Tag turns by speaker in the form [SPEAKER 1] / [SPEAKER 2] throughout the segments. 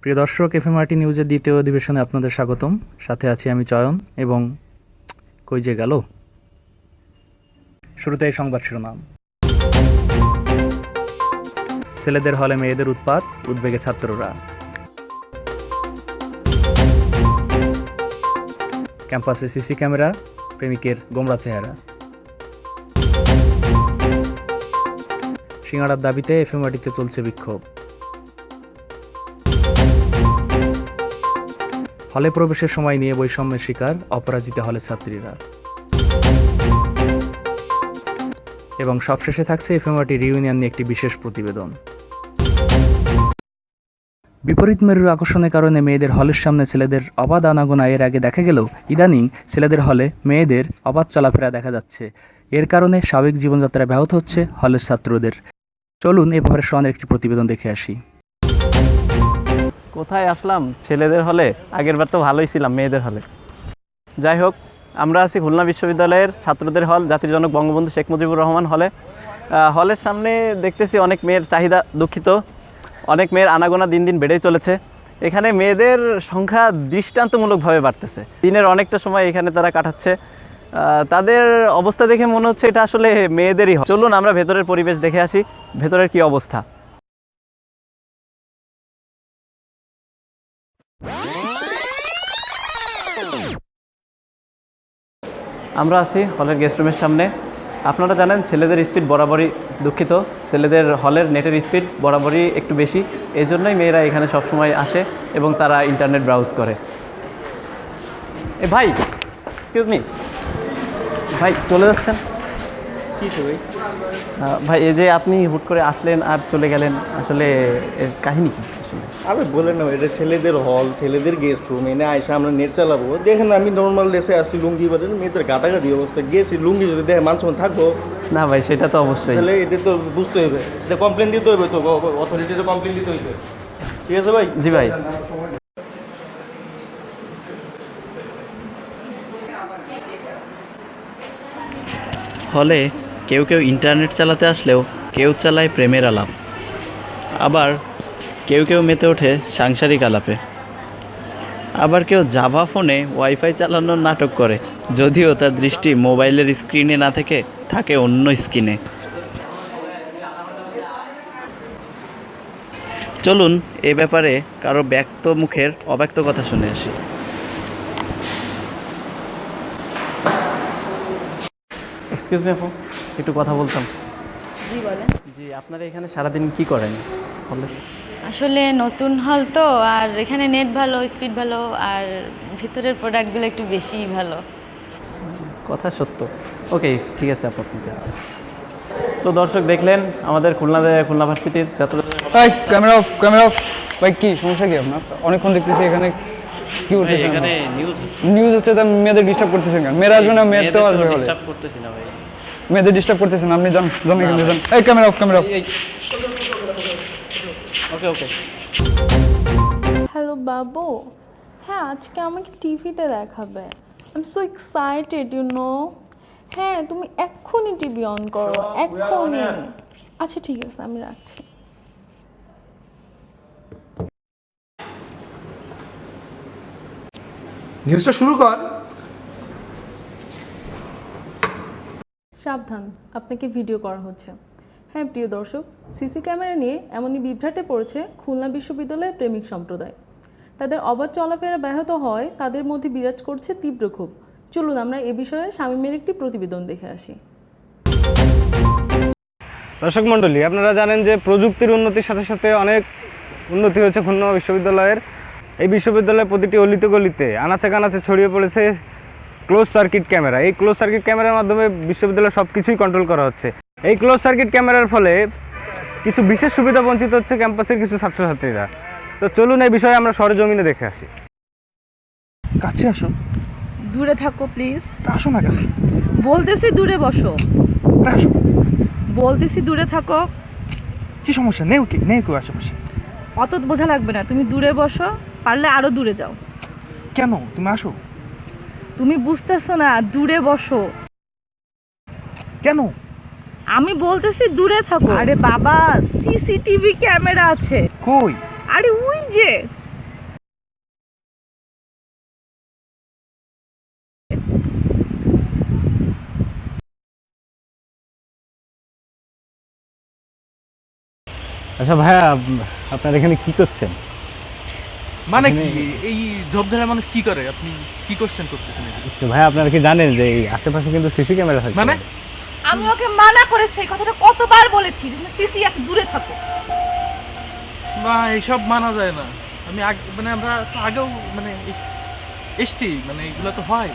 [SPEAKER 1] প্রিয় দর্শক, এফএমআরটি নিউজের দ্বিতীয় অধিবেশনে আপনাদের স্বাগতম। সাথে আছি আমি চয়ন এবং কই যে গেল। শুরুতে এই সংবাদ শিরোনাম। ছেলেদের হলে মেয়েদের উৎপাত, উদ্বেগে ছাত্ররা। ক্যাম্পাসে সিসি ক্যামেরা, প্রেমিকের গোমরা চেহারা। সিঙ্গাড়ার দাবিতে এফএমআরটিতে চলছে বিক্ষোভ। হলে প্রবেশের সময় নিয়ে বৈষম্যের শিকার অপরাজিতা হলের ছাত্রীরা। এবং সবশেষে থাকছে এফএমআরটি রিউনিয়ন নিয়ে একটি বিশেষ প্রতিবেদন। বিপরীত মেরুর আকর্ষণের কারণে মেয়েদের হলের সামনে ছেলেদের অবাধ আনাগোনা এর আগে দেখা গেলেও ইদানিং ছেলেদের হলে মেয়েদের অবাধ চলাফেরা দেখা যাচ্ছে। এর কারণে স্বাভাবিক জীবনযাত্রা ব্যাহত হচ্ছে হলের ছাত্রদের। চলুন এ ব্যাপারে সনের একটি প্রতিবেদন দেখে আসি।
[SPEAKER 2] কোথায় আসলাম? ছেলেদের হলে। আগের বার তো ভালোই ছিলাম মেয়েদের হলে। যাই হোক, আমরা আছি খুলনা বিশ্ববিদ্যালয়ের ছাত্রদের হল, জাতির জনক বঙ্গবন্ধু শেখ মুজিবুর রহমান হলে। হলের সামনে দেখতেছি অনেক মেয়ের চাহিদা, দুঃখিত, অনেক মেয়ের আনাগোনা দিন দিন বেড়েই চলেছে। এখানে মেয়েদের সংখ্যা দৃষ্টান্তমূলকভাবে বাড়তেছে। দিনের অনেকটা সময় এখানে তারা কাটাচ্ছে। তাদের অবস্থা দেখে মনে হচ্ছে এটা আসলে মেয়েদেরই হল। চলুন আমরা ভেতরের পরিবেশ দেখে আসি, ভেতরের কি অবস্থা। আমরা আছি হলের গেস্ট রুমের সামনে। আপনারা জানেন ছেলেদের স্পিড বরাবরই, দুঃখিত, ছেলেদের হলের নেটের স্পিড বরাবরই একটু বেশি। এই জন্যই মেয়েরা এখানে সবসময় আসে এবং তারা ইন্টারনেট ব্রাউজ করে। এ ভাই, এক্সকিউজ মি, ভাই চলে যাচ্ছেন?
[SPEAKER 3] কি তো ভাই?
[SPEAKER 2] ভাই, এই যে আপনি হুট করে আসলেন আর চলে গেলেন, আসলে এর কাহিনী কি? আসলে
[SPEAKER 3] আরে বলেন না, এটা ছেলেদের হল, ছেলেদের গেস্ট রুম, এনে আইসা আমরা নেট চালাবো। দেখেন আমি নর্মাল ড্রেসে আসছি, লুঙ্গি বাজে, মেয়েদের গাটাগাটি অবস্থা, গেছি লুঙ্গি যদি দেখে মান সম্মান থাকবো?
[SPEAKER 2] না ভাই, সেটা তো অবশ্যই।
[SPEAKER 3] তাহলে এটা তো বুঝতে হবে, এটা কমপ্লেন দিতে হবে, তো অথরিটিতে কমপ্লেন দিতে হইবে। ঠিক আছে ভাই?
[SPEAKER 2] জি ভাই। হলে কেউ কেউ ইন্টারনেট চালাতে আসলেও কেউ চালায় প্রেমের আলাপ, আবার কেউ কেউ মেতে ওঠে সাংসারিক আলাপে, আবার কেউ জাভা ফোনে ওয়াইফাই চালানোর নাটক করে, যদিও তার দৃষ্টি মোবাইলের স্ক্রিনে না থেকে থাকে অন্য স্ক্রিনে। চলুন এ ব্যাপারে কারো ব্যক্ত মুখের অব্যক্ত কথা শুনে আসি। এক্সকিউজ মি আপু, একটু কথা বলতাম।
[SPEAKER 4] জি বলেন।
[SPEAKER 2] জি, আপনারা এখানে সারাদিন কি করেন হলে?
[SPEAKER 4] আসলে নতুন হল তো, আর এখানে নেট ভালো, স্পিড ভালো, আর ভিতরের প্রোডাক্টগুলো একটু বেশিই ভালো।
[SPEAKER 2] কথা সত্য। ওকে, ঠিক আছে আপু। তো দর্শক দেখলেন আমাদের খুলনা ভার্সিটির ছাত্রদের।
[SPEAKER 5] Camera off, camera of. ভাই কি সমস্যা কি আপনার? অনেকক্ষণ দেখতেছি এখানে কি করতেছেন?
[SPEAKER 2] এখানে নিউজ হচ্ছে।
[SPEAKER 5] নিউজ হচ্ছে, তা মেয়েদের ডিস্টার্ব করতেছেন কেন? মেয়েরা আসবে না, মেয়ের তো আসবে হলে।
[SPEAKER 2] ডিস্টার্ব করতেছি না ভাই।
[SPEAKER 5] মেয়েদের ডিস্টার্ব করতেছেন আপনি? যান যান এখানে যান। এই camera off, camera off.
[SPEAKER 2] Okay okay.
[SPEAKER 6] Hello বাবু, হ্যাঁ আজকে আমাকে টিভিতে দেখাবে। I am so excited you know. হ্যাঁ তুমি এক্ষুনি টিভি অন করো, এক্ষুনি। আচ্ছা ঠিক আছে, আমি রাখছি।
[SPEAKER 7] নিউজটা শুরু কর।
[SPEAKER 6] সাবধান, আপনাকে ভিডিও করা হচ্ছে। হ্যাঁ প্রিয় দর্শক, সিসি ক্যামেরা নিয়ে এমনই বিভ্রাটে পড়েছে খুলনা বিশ্ববিদ্যালয়ের প্রেমিক সম্প্রদায়। তাদের অবাধ চলাফেরা ব্যাহত হয়, তাদের মধ্যে বিরাজ করছে তীব্র ক্ষোভ। চলুন আমরা এ বিষয়ে শামীমের একটি প্রতিবেদন দেখে আসি।
[SPEAKER 5] দর্শক মণ্ডলী, আপনারা জানেন যে প্রযুক্তির উন্নতির সাথে সাথে অনেক উন্নতি হয়েছে খুলনা বিশ্ববিদ্যালয়ের। এই বিশ্ববিদ্যালয়ের প্রতিটি অলিতে গলিতে আনাচে কানাচে ছড়িয়ে পড়েছে ক্লোজ সার্কিট ক্যামেরা। এই ক্লোজ সার্কিট ক্যামেরার মাধ্যমে বিশ্ববিদ্যালয়ের সব কিছুই কন্ট্রোল করা হচ্ছে। এই ক্লোজ সার্কিট ক্যামেরার ফলে কিছু বিশেষ সুবিধা বঞ্চিত হচ্ছে ক্যাম্পাসের কিছু ছাত্রছাত্রীরা। তো চলুন এই বিষয়ে আমরা সরেজমিনে দেখে আসি।
[SPEAKER 7] কাছে আসো।
[SPEAKER 8] দূরে থাকো প্লিজ।
[SPEAKER 7] আসো না কাছে।
[SPEAKER 8] বলতেছি দূরে বসো।
[SPEAKER 7] আসো।
[SPEAKER 8] বলতেছি দূরে থাকো।
[SPEAKER 7] কি সমস্যা? নেই কেউ আশেপাশে।
[SPEAKER 8] অত বোঝা লাগবে না, তুমি দূরে বসো, পারলে আরো দূরে যাও।
[SPEAKER 7] কেন? তুমি আসো।
[SPEAKER 8] তুমি বুঝতেছো না, দূরে বসো।
[SPEAKER 7] কেন?
[SPEAKER 8] আমি বলতেছি দূরে থাকো। আরে বাবা, সিসিটিভি ক্যামেরা আছে।
[SPEAKER 7] কই?
[SPEAKER 8] আরে ওই যে
[SPEAKER 5] আচ্ছা ভাইয়া, আপনার এখানে কি করছেন?
[SPEAKER 1] মানে কি এই ঝোপঝাড়া মানুষ কি করে? আপনি কি কোশ্চেন করতেছেন?
[SPEAKER 5] তো ভাইয়া, আপনারা কি জানেন যে এই আশেপাশে কিন্তু সিসি ক্যামেরা থাকে?
[SPEAKER 1] মানে
[SPEAKER 8] আমি ওকে মানা করেছি, এই কথাটা কতবার বলেছি, সিসি আছে দূরে থাকো।
[SPEAKER 1] না, এইসব মানা যায় না। আমি মানে আমরা তো আগেও মানে এসছি, মানে এগুলো তো হয়।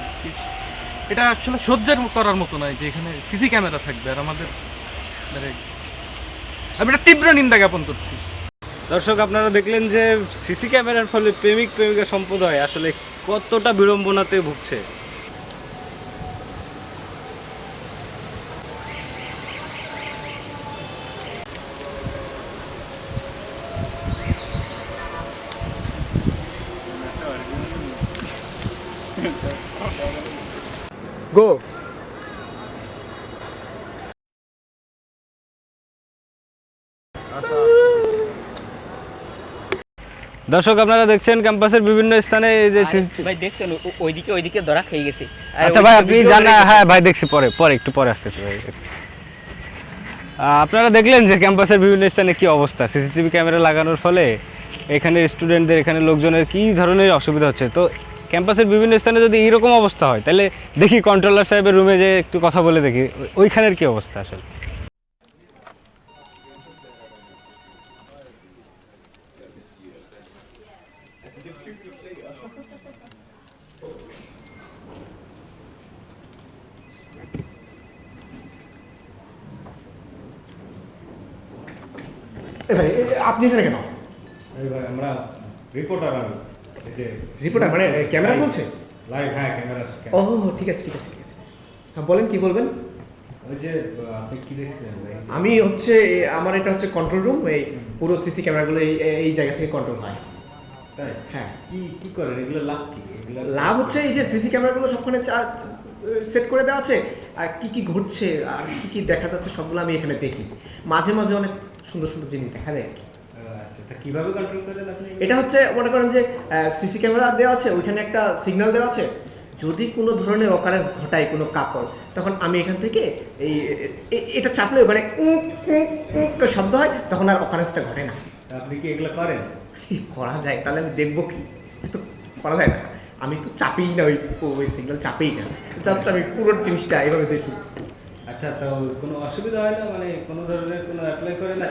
[SPEAKER 1] এটা আসলে সহ্যের করার মতো নয় যে এখানে সিসি ক্যামেরা থাকবে আর আমাদের মানে আমি এটা তীব্র নিন্দা জ্ঞাপন করছি।
[SPEAKER 5] দর্শক, আপনারা দেখলেন যে সিসি ক্যামেরার ফলে প্রেমিক প্রেমিকা সম্প্রদায় আসলে কতটা বিড়ম্বনাতে ভুগছে।
[SPEAKER 3] গো
[SPEAKER 5] দর্শক, আপনারা দেখছেন ক্যাম্পাসের বিভিন্ন স্থানে এই যে
[SPEAKER 9] ভাই দেখছেন ওইদিকে ধরা খেয়ে গেছে।
[SPEAKER 5] আচ্ছা ভাই, আপনি জানেন? হ্যাঁ ভাই, দেখছি, পরে একটু পরে আসতেছি ভাই। আপনারা দেখলেন যে ক্যাম্পাসের বিভিন্ন স্থানে কি অবস্থা। সিসিটিভি ক্যামেরা লাগানোর ফলে এখানে স্টুডেন্টদের, এখানে লোকজনের কি ধরনের অসুবিধা হচ্ছে। তো ক্যাম্পাসের বিভিন্ন স্থানে যদি এইরকম অবস্থা হয়, তাহলে দেখি কন্ট্রোলার সাহেবের রুমে যে একটু কথা বলে দেখি ওইখানের কি অবস্থা আসলে।
[SPEAKER 3] আপনি এখানে কেন?
[SPEAKER 5] আমরা রিপোর্টার,
[SPEAKER 3] রিপোর্টার মানে ক্যামেরা চলছে?
[SPEAKER 5] লাইভ, হ্যাঁ ক্যামেরা।
[SPEAKER 3] ও ঠিক আছে ঠিক আছে ঠিক আছে। হ্যাঁ বলেন, কি বলবেন?
[SPEAKER 5] ওই যে আপনি কি দেখছেন?
[SPEAKER 3] আমি হচ্ছে আমার এটা হচ্ছে কন্ট্রোল রুম, এই পুরো সিসি ক্যামেরাগুলো এই জায়গা থেকে কন্ট্রোল হয়।
[SPEAKER 5] তাই?
[SPEAKER 3] হ্যাঁ।
[SPEAKER 5] কি করেন এগুলো? লাভ কি?
[SPEAKER 3] লাভ হচ্ছে এই যে সিসি ক্যামেরাগুলো সবখানে সেট করে দেওয়া আছে, আর কি কি ঘটছে আর কি কি দেখা যাচ্ছে সবগুলো আমি এখানে দেখি। মাঝে মাঝে অনেক সুন্দর সুন্দর জিনিস দেখা যায়।
[SPEAKER 5] আচ্ছা, তা কিভাবে কন্ট্রোল করেন আপনি?
[SPEAKER 3] এটা হচ্ছে মনে করেন যে সিসি ক্যামেরা দেওয়া আছে, ওইখানে একটা সিগন্যাল দেওয়া আছে। যদি কোনো ধরনের অকারেন্স ঘটায় কোনো কাপড়, তখন আমি এখান থেকে এটা চাপলে মানে শব্দ হয়, তখন আর অকারেন্সটা ঘটে না।
[SPEAKER 5] আপনি কি এগুলো করেন?
[SPEAKER 3] করা যায়, তাহলে আমি দেখবো কি? তো করা যায় না, আমি তো চাপেই না, ওই সিগন্যাল চাপেই না, জাস্ট আমি পুরো জিনিসটা এভাবে দেখি।
[SPEAKER 5] আচ্ছা, তো কোনো অসুবিধা হয় না? মানে কোনো ধরনের কোনো অ্যাপ্লাই করে না?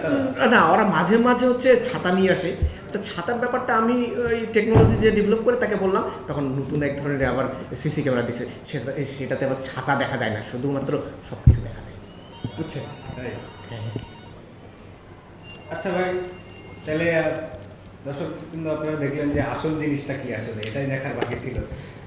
[SPEAKER 3] না, ওরা মাঝে মাঝে হচ্ছে ছাতা নিয়ে আসে। তো ছাতার ব্যাপারটা আমি ওই টেকনোলজি যে ডেভেলপ করে তাকে বললাম, তখন নতুন এক ধরনের আবার সিসি ক্যামেরা দিচ্ছে, সেটাতে আবার ছাতা দেখা যায় না, শুধুমাত্র সব কিছু দেখা যায়। বুঝছেন?
[SPEAKER 5] আচ্ছা ভাই, তাহলে দর্শক কিন্তু আপনারা দেখলেন যে আসল জিনিসটা কি, আসলে এটাই দেখার বাকি ছিল,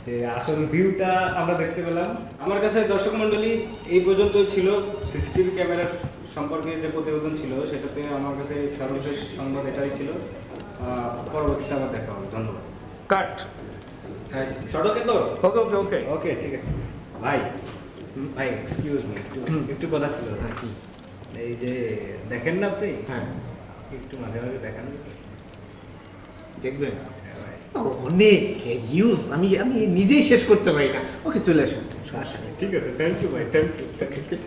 [SPEAKER 5] যে আসল ভিউটা আমরা দেখতে পেলাম। আমার কাছে দর্শক মণ্ডলী এই পর্যন্তই ছিল সিসিটিভি ক্যামেরার সম্পর্কে যে প্রতিবেদন ছিল, সেটাতে আমার কাছে সর্বশেষ সংবাদ এটাই ছিল। পরবর্তীতে আবার দেখা হবে। ধন্যবাদ।
[SPEAKER 3] কাট।
[SPEAKER 5] হ্যাঁ, সড়কে তো?
[SPEAKER 3] ওকে ওকে ওকে
[SPEAKER 5] ওকে, ঠিক আছে। ভাই ভাই এক্সকিউজ মি, একটু কথা ছিল। হ্যাঁ, কি? এই যে দেখেন না আপনি?
[SPEAKER 3] হ্যাঁ,
[SPEAKER 5] একটু মাঝে মাঝে দেখান।
[SPEAKER 3] দেখবেন অনেক ইউজ, আমি নিজেই শেষ করতে পারি না। ওকে, চলে আসুন।
[SPEAKER 5] ঠিক আছে, থ্যাংক ইউ ভাই, থ্যাংক ইউ।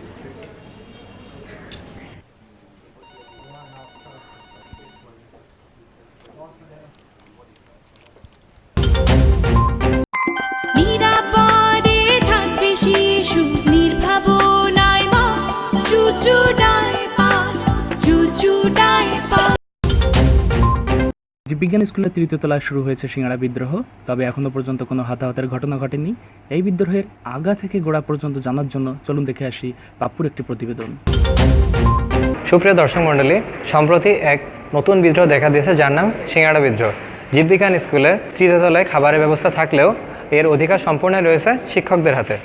[SPEAKER 10] নিরাপদে থাকবে শিশু, নির্ভাবনায় মা, চুচু ডাইপার, চুচু ডাইপার।
[SPEAKER 1] জীববিজ্ঞান স্কুলের তৃতীয় তলায় শুরু হয়েছে সিঙ্গাড়া বিদ্রোহ, তবে এখনও পর্যন্ত কোনো হতাহতের ঘটনা ঘটেনি। এই বিদ্রোহের আগা থেকে গোড়া পর্যন্ত জানার জন্য চলুন দেখে আসি পাপ্পুর একটি প্রতিবেদন।
[SPEAKER 11] সুপ্রিয় দর্শক মণ্ডলী, সম্প্রতি এক নতুন বিদ্রোহ দেখা দিয়েছে, যার নাম সিঙ্গাড়া বিদ্রোহ। জীববিজ্ঞান স্কুলের তৃতীয় তলায় খাবারের ব্যবস্থা থাকলেও এর অধিকার সম্পূর্ণ রয়েছে শিক্ষকদের হাতে।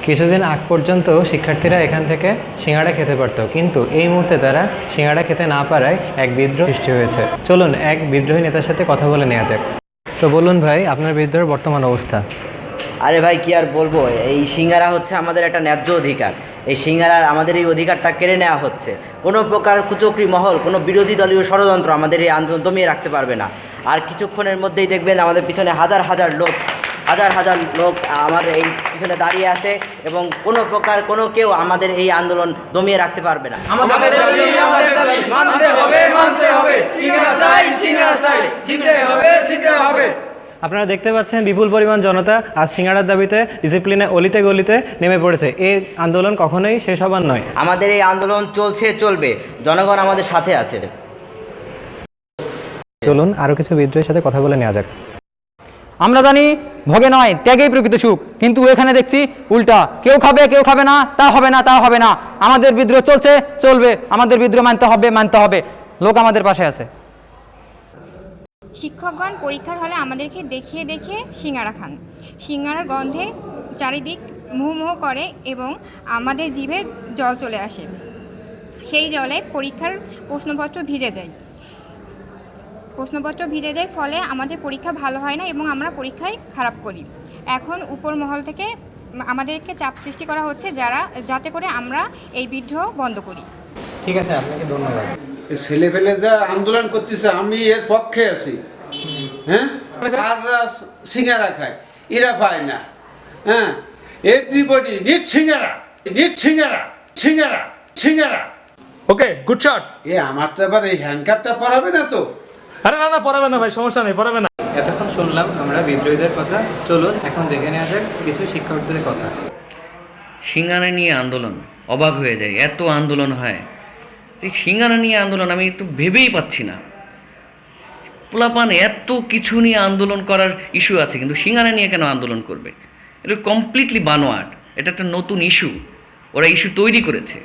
[SPEAKER 11] কিছুদিন আগ পর্যন্ত শিক্ষার্থীরা এখান থেকে সিঙ্গাড়া খেতে পারত, কিন্তু এই মুহূর্তে তারা সিঙ্গাড়া খেতে না পারায় এক বিদ্রোহ সৃষ্টি হয়েছে। চলুন এক বিদ্রোহী নেতার সাথে কথা বলে নেওয়া যাক। তো বলুন ভাই, আপনার বিদ্রোহের বর্তমান অবস্থা?
[SPEAKER 9] আরে ভাই, কি আর বলবো, এই সিঙ্গারা হচ্ছে আমাদের একটা ন্যায্য অধিকার। এই সিঙ্গারার আমাদের এই অধিকারটা কেড়ে নেওয়া হচ্ছে। কোনো প্রকার কুচক্রী মহল, কোনো বিরোধী দলীয় ষড়যন্ত্র আমাদের এই আন্দোলন দমিয়ে রাখতে পারবে না। আর কিছুক্ষণের মধ্যেই দেখবেন আমাদের পিছনে হাজার হাজার লোক হাজার হাজার লোক আমাদের এই পিছনে দাঁড়িয়ে আছে এবং কোনো প্রকার কোনো কেউ আমাদের এই আন্দোলন দমিয়ে রাখতে পারবে না।
[SPEAKER 11] আপনারা দেখতে পাচ্ছেন বিপুল পরিমাণ জনতা আজ সিঙ্গাড়ার দাবিতে ডিসিপ্লিনে অলিতে গলিতে নেমে পড়েছে। এই আন্দোলন কখনোই শেষ হবার নয়।
[SPEAKER 9] আমাদের এই আন্দোলন চলছে, চলবে, জনগণ আমাদের সাথে আছে।
[SPEAKER 11] চলুন আরও কিছু বিদ্রোহের সাথে কথা বলে নেওয়া যাক।
[SPEAKER 12] আমরা জানি ভোগে নয় ত্যাগেই প্রকৃত সুখ, কিন্তু এখানে দেখছি উল্টা, কেউ খাবে কেউ খাবে না, তা হবে না তা হবে না। আমাদের বিদ্রোহ চলছে, চলবে, আমাদের বিদ্রোহ মানতে হবে, মানতে হবে। লোক আমাদের পাশে আছে।
[SPEAKER 13] শিক্ষকগণ পরীক্ষার হলে আমাদেরকে দেখিয়ে দেখিয়ে সিঙ্গারা খান। সিঙ্গারার গন্ধে চারিদিক মুহুমুহ করে এবং আমাদের জিভে জল চলে আসে। সেই জলে পরীক্ষার প্রশ্নপত্র ভিজে যায়, ফলে আমাদের পরীক্ষা ভালো হয় না এবং আমরা পরীক্ষায় খারাপ করি। এখন উপর মহল থেকে আমাদেরকে চাপ সৃষ্টি করা হচ্ছে যাতে করে আমরা এই বিদ্রোহ বন্ধ করি।
[SPEAKER 11] ঠিক আছে, আপনাকে ধন্যবাদ।
[SPEAKER 14] ছেলে ফেলে যা আন্দোলন করতেছে আমি এর পক্ষে আছি। হ্যাঁ, স্যাররা সিঙ্গারা খায়, এরা পায় না। হ্যাঁ, এভরিবডি নিড সিঙ্গারা, নিড সিঙ্গারা, সিঙ্গারা, সিঙ্গারা।
[SPEAKER 5] ওকে, গুড শট।
[SPEAKER 14] আমার তো আবার এই হ্যান্ডকাপটা পরাবে না তো?
[SPEAKER 5] আরে না, পড়াবে না ভাই, সমস্যা নেই, পড়াবে না।
[SPEAKER 11] এতক্ষণ শুনলাম আমরা বিদ্রোহীদের কথা, চলুন এখন দেখে নেওয়া যাক কিছু শিক্ষকদের কথা।
[SPEAKER 15] সিঙ্গারা নিয়ে আন্দোলন, অবাক হয়ে যায়, এত আন্দোলন হয়। এই সিঙ্গারা নিয়ে আন্দোলন আমি একটু ভেবেই পাচ্ছি না। পোলাপান এত কিছু নিয়ে আন্দোলন করার ইস্যু আছে, কিন্তু সিঙ্গারা নিয়ে কেন আন্দোলন করবে? এটা কমপ্লিটলি বানোয়াট। এটা একটা নতুন ইস্যু, ওরা ইস্যু তৈরি করেছে।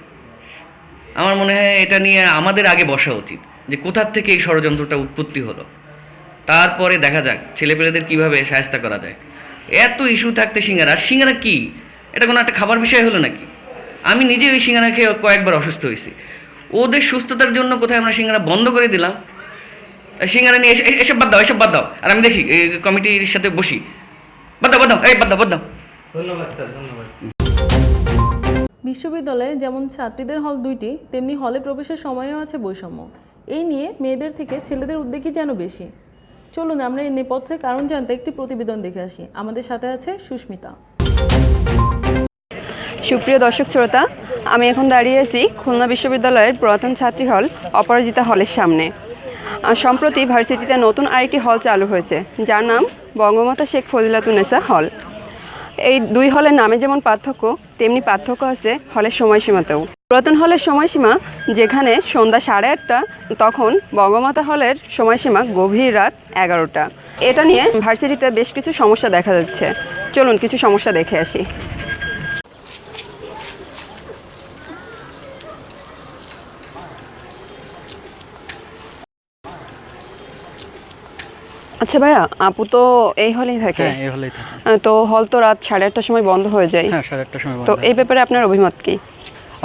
[SPEAKER 15] আমার মনে হয় এটা নিয়ে আমাদের আগে বসা উচিত, যে কোথার থেকে এই ষড়যন্ত্রটা উৎপত্তি হলো, তারপরে দেখা যাক ছেলেপেলেদের কীভাবে শায়েস্তা করা যায়। এত ইস্যু থাকতে সিঙ্গারা কি? এটা কোনো একটা খাবার বিষয় হলো নাকি? আমি নিজে ওই সিঙ্গারা খেয়ে কয়েকবার অসুস্থ হয়েছি। ওদের সুস্থতার জন্য কোথায় আমরা সিঙ্গারা বন্ধ করে দিলাম। সিঙ্গারা নিয়ে এসব বাদ দাও। আর আমি দেখি কমিটির সাথে বসি। বাদ দাও।
[SPEAKER 11] ধন্যবাদ স্যার, ধন্যবাদ।
[SPEAKER 6] বিশ্ববিদ্যালয়ে যেমন ছাত্রীদের হল 2টি, তেমনি হলে প্রবেশের সময়েও আছে বৈষম্য। এই নিয়ে মেয়েদের থেকে ছেলেদের উদ্যোগই যেন বেশি। চলুন আমরা এই নেপথ্যের কারণ জানতে একটি প্রতিবেদন দেখে আসি। আমাদের সাথে আছে সুস্মিতা।
[SPEAKER 16] সুপ্রিয় দর্শক শ্রোতা, আমি এখন দাঁড়িয়ে আছি খুলনা বিশ্ববিদ্যালয়ের পুরাতন ছাত্রী হল অপরাজিতা হলের সামনে। সম্প্রতি ভার্সিটিতে নতুন আরেকটি হল চালু হয়েছে, যার নাম বঙ্গমাতা শেখ ফজিলাতুন্নেসা হল। এই দুই হলের নামে যেমন পার্থক্য, তেমনি পার্থক্য আছে হলের সময়সীমাতেও। পুরাতন হলের সময়সীমা যেখানে সন্ধ্যা 8:30, তখন বঙ্গমাতা হলের সময়সীমা গভীর রাত 11টা। এটা নিয়ে ভার্সিটিতে বেশ কিছু সমস্যা দেখা যাচ্ছে। চলুন কিছু সমস্যা দেখে আসি। আচ্ছা ভাইয়া, আপু তো এই হলেই থাকে?
[SPEAKER 5] হ্যাঁ, এই হলেই থাকে।
[SPEAKER 16] তো হল তো রাত 8:30টার সময় বন্ধ হয়ে যায়।
[SPEAKER 5] হ্যাঁ, 8:30টার সময় বন্ধ।
[SPEAKER 16] তো এই ব্যাপারে আপনার অভিমত কি?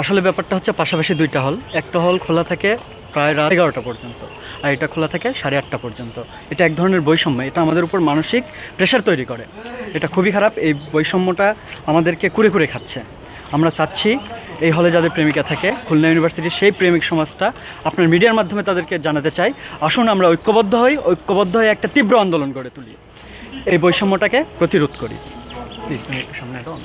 [SPEAKER 5] আসলে ব্যাপারটা হচ্ছে পাশাপাশি দুইটা হল, একটা হল খোলা থাকে প্রায় রাত 11টা পর্যন্ত, আর এটা খোলা থাকে 8:30 পর্যন্ত। এটা এক ধরনের বৈষম্য, এটা আমাদের উপর মানসিক প্রেশার তৈরি করে। এটা খুবই খারাপ। এই বৈষম্যটা আমাদেরকে কুরে খাচ্ছে। আমরা চাচ্ছি এই হলে যাদের প্রেমিকা থাকে, খুলনা ইউনিভার্সিটির সেই প্রেমিক সমাজটা আপনার মিডিয়ার মাধ্যমে তাদেরকে জানাতে চাই, আসুন আমরা ঐক্যবদ্ধ হয়ে একটা তীব্র আন্দোলন গড়ে তুলি, এই বৈষম্যটাকে প্রতিরোধ করি। প্লিজ তুমি একটু সামনে দাও।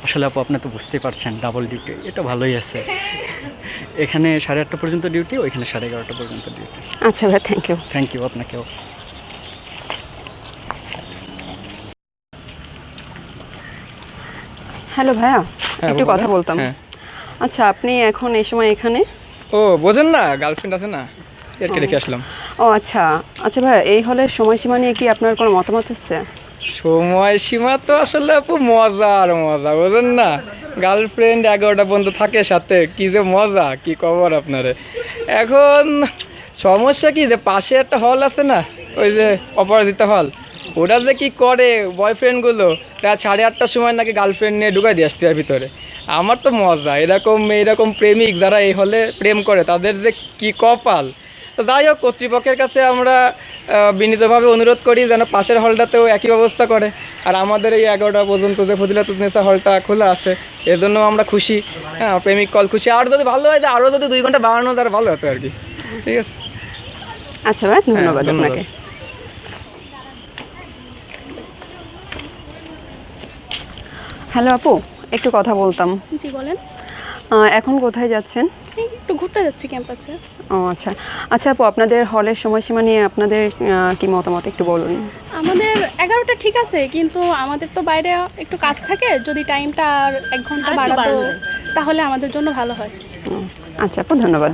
[SPEAKER 5] আসলে আপু, আপনি তো বুঝতেই পারছেন ডাবল ডিউটি, এটা ভালোই আছে। এখানে 8:30 পর্যন্ত ডিউটি, ওইখানে 11:30 পর্যন্ত ডিউটি।
[SPEAKER 16] আচ্ছা ভাই,
[SPEAKER 5] থ্যাংক ইউ আপনাকেও।
[SPEAKER 16] হ্যালো ভাইয়া, একটু কথা বলতাম। আচ্ছা, আপনি এখন এই সময় এখানে?
[SPEAKER 12] ও বোঝেন না, গার্লফ্রেন্ড আছে না, এরকে রেখে আসলাম।
[SPEAKER 16] ও আচ্ছা ভাইয়া, এই হলের সময়সীমা নিয়ে কি আপনার কোনো মতামত আছে?
[SPEAKER 12] সময়সীমা তো আসলে আপু মজা, বোঝেন না, গার্লফ্রেন্ড 11টা পর্যন্ত থাকে সাথে, কি যে মজা, কি খবর আপনারে। এখন সমস্যা কি, যে পাশে একটা হল আছে না, ওই যে অপরাজিতা হল, ওরা যে কি করে বয়ফ্রেন্ডগুলো রাত 8:30টার সময় নাকি গার্লফ্রেন্ড নিয়ে ঢুকাই দিয়ে আসতে হয় ভিতরে। আমার তো মজা, এরকম প্রেমিক যারা এই হলে প্রেম করে তাদের যে কি কপাল। তো যাই হোক, কর্তৃপক্ষের কাছে আমরা বিনীতভাবে অনুরোধ করি যেন পাশের হলটাতেও একই ব্যবস্থা করে, আর আমাদের এই 11টা পর্যন্ত যে ফজিলাতুন্নেসা হলটা খোলা আছে এর জন্য আমরা খুশি। হ্যাঁ, প্রেমিক কল খুশি। আর যদি ভালো হয়, আরও যদি 2 ঘন্টা বাড়ানো তার ভালো হতো আর কি। ঠিক আছে,
[SPEAKER 16] আচ্ছা ভাই, ধন্যবাদ আপনাকে। হ্যালো আপু, একটু কথা বলতাম।
[SPEAKER 17] জি বলেন।
[SPEAKER 16] এখন কোথায় যাচ্ছেন?
[SPEAKER 17] একটু ঘুরতে যাচ্ছি ক্যাম্পাসে।
[SPEAKER 16] ও আচ্ছা আচ্ছা আপু, আপনাদের হলের সময়সীমা নিয়ে আপনাদের কি মতামত একটু বলুন।
[SPEAKER 17] আমাদের 11টা ঠিক আছে, কিন্তু আমাদের তো বাইরে একটু কাজ থাকে, যদি টাইমটা আর 1 ঘন্টা বাড়াতো তাহলে আমাদের জন্য ভালো হয়।
[SPEAKER 16] আচ্ছা আপু, ধন্যবাদ।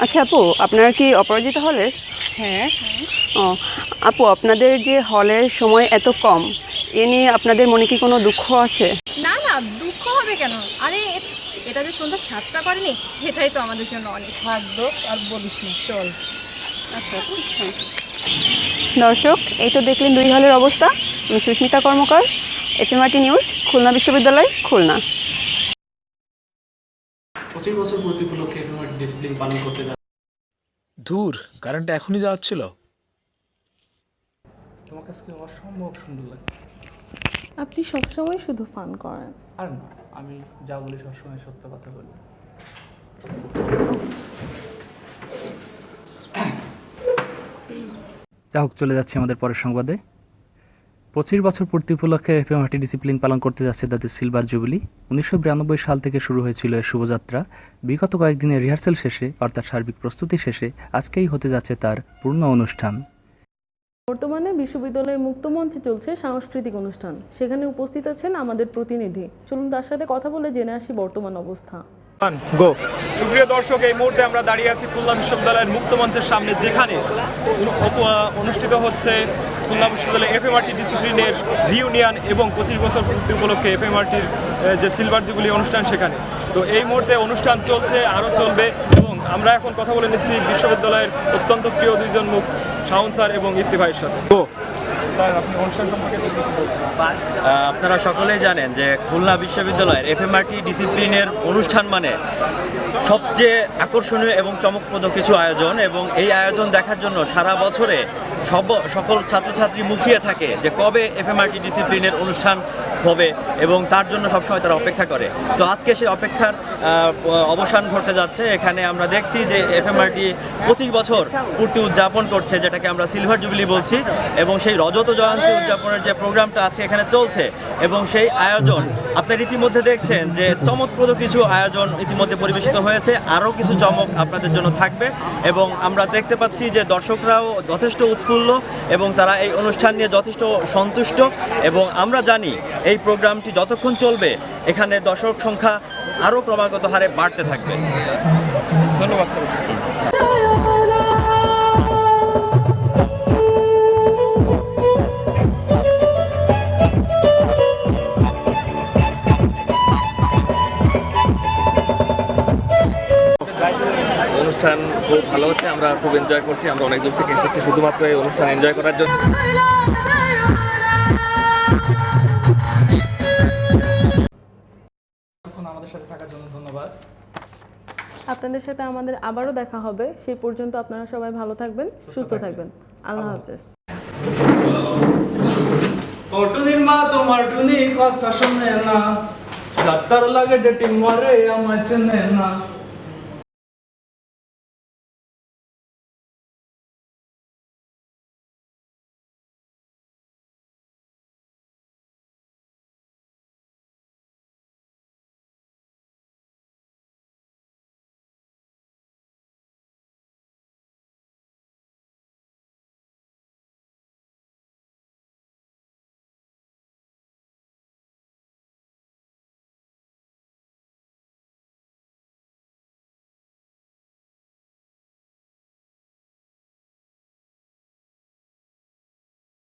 [SPEAKER 16] আচ্ছা আপু, আপনারা কি অপরাজিতা হলের?
[SPEAKER 17] হ্যাঁ।
[SPEAKER 16] ও আপু, আপনাদের যে হলের সময় এত কম, এ নিয়ে আপনাদের মনে কি কোনো দুঃখ আছে?
[SPEAKER 8] না না, দুঃখ হবে কেন? আরে এটা যে সন্ধ্যা 7টা করেনি, এটাই তো আমাদের জন্য অনেক। ভাগ্য আর বলিস না, চল।
[SPEAKER 16] আচ্ছা, দর্শক, এই তো দেখলেন 2 হলের অবস্থা। আমি সুস্মিতা কর্মকার, এফএমআরটি নিউজ, খুলনা বিশ্ববিদ্যালয়, খুলনা।
[SPEAKER 1] 25 বছর পূর্তি উপলক্ষে এফএমআরটি ডিসিপ্লিন পালন করতে যাচ্ছে।
[SPEAKER 18] ধুর, কারেন্টটা এখনই যাচ্ছিল।
[SPEAKER 1] তোমার কাছে অসম্ভব সুন্দর লাগছে।
[SPEAKER 6] আপনি সবসময় শুধু ফান করেন।
[SPEAKER 1] আর না, আমি যা বলি সবসময় সত্য কথা বলি। যা হোক, চলে যাচ্ছি আমাদের পরের সংবাদে। 25 বছর পূর্তি উপলক্ষে এফএমআরটি ডিসিপ্লিন পালন করতে যাচ্ছে তাদের সিলভার জুবিলি। 1992 সাল থেকে শুরু হয়েছিল এই শুভযাত্রা। বিগত কয়েকদিনের রিহার্সেল শেষে, অর্থাৎ সার্বিক প্রস্তুতি শেষে, আজকেই হতে যাচ্ছে তার পূর্ণ অনুষ্ঠান।
[SPEAKER 6] বর্তমানে বিশ্ববিদ্যালয়ে মুক্ত মঞ্চে চলছে সাংস্কৃতিক অনুষ্ঠান। সেখানে উপস্থিত আছেন আমাদের প্রতিনিধি। চলুন তার সাথে কথা বলে জেনে আসি বর্তমান অবস্থা।
[SPEAKER 19] সুপ্রিয় দর্শক, এই মুহূর্তে আমরা দাঁড়িয়ে আছি খুলনা বিশ্ববিদ্যালয়ের মুক্ত মঞ্চের সামনে, যেখানে অনুষ্ঠিত হচ্ছে খুলনা বিশ্ববিদ্যালয়ের এফএমআরটি ডিসিপ্লিনের রিউনিয়ন এবং 25 বছর পূর্তি উপলক্ষে এফএমআরটির যে সিলভার জুবিলি অনুষ্ঠান, সেখানে তো এই মুহূর্তে অনুষ্ঠান চলছে, আরও চলবে। এবং আমরা এখন কথা বলে নিচ্ছি বিশ্ববিদ্যালয়ের অত্যন্ত প্রিয় 2 জন মুখ, শাওন স্যার এবং ইফতি ভাইয়ের সাথে। তো স্যার, আপনি অনুষ্ঠান সম্পর্কে
[SPEAKER 20] আপনারা সকলেই জানেন যে খুলনা বিশ্ববিদ্যালয়ের এফএমআরটি ডিসিপ্লিনের অনুষ্ঠান মানে সবচেয়ে আকর্ষণীয় এবং চমকপ্রদ কিছু আয়োজন, এবং এই আয়োজন দেখার জন্য সারা বছরে সকল ছাত্রছাত্রী মুখিয়ে থাকে যে কবে এফএমআরটি ডিসিপ্লিনের অনুষ্ঠান হবে, এবং তার জন্য সবসময় তারা অপেক্ষা করে। তো আজকে সেই অপেক্ষার অবসান ঘটতে যাচ্ছে। এখানে আমরা দেখছি যে এফএমআরটি 25 বছর পূর্তি উদযাপন করছে, যেটাকে আমরা সিলভার জুবিলি বলছি, এবং সেই রজত জয়ন্তী উদযাপনের যে প্রোগ্রামটা আছে এখানে চলছে। এবং সেই আয়োজন আপনারা ইতিমধ্যে দেখছেন যে চমকপ্রদ কিছু আয়োজন ইতিমধ্যে পরিবেশিত হয়েছে, আরও কিছু চমক আপনাদের জন্য থাকবে। এবং আমরা দেখতে পাচ্ছি যে দর্শকরাও যথেষ্ট উৎফুল্ল এবং তারা এই অনুষ্ঠান নিয়ে যথেষ্ট সন্তুষ্ট। এবং আমরা জানি এই প্রোগ্রামটি যতক্ষণ চলবে এখানে দর্শক সংখ্যা আরও ক্রমাগত হারে বাড়তে থাকবে।
[SPEAKER 19] ধন্যবাদ স্যার। অনুষ্ঠান খুব ভালো হচ্ছে, আমরা খুব এনজয় করছি। আমরা অনেক দূর থেকে এসেছি শুধুমাত্র এই অনুষ্ঠান এনজয় করার জন্য।
[SPEAKER 1] আমাদের সাথে থাকার জন্য ধন্যবাদ।
[SPEAKER 6] আপনাদের সাথে আমাদের আবারও দেখা হবে। সেই পর্যন্ত আপনারা সবাই ভালো থাকবেন, সুস্থ থাকবেন। আল্লাহ হাফেজ।
[SPEAKER 1] ও টুনির মা, তোমার টুনি কথা শুনে না, ডাক্তার লাগে ডেটিং মারে আমার চেনে না।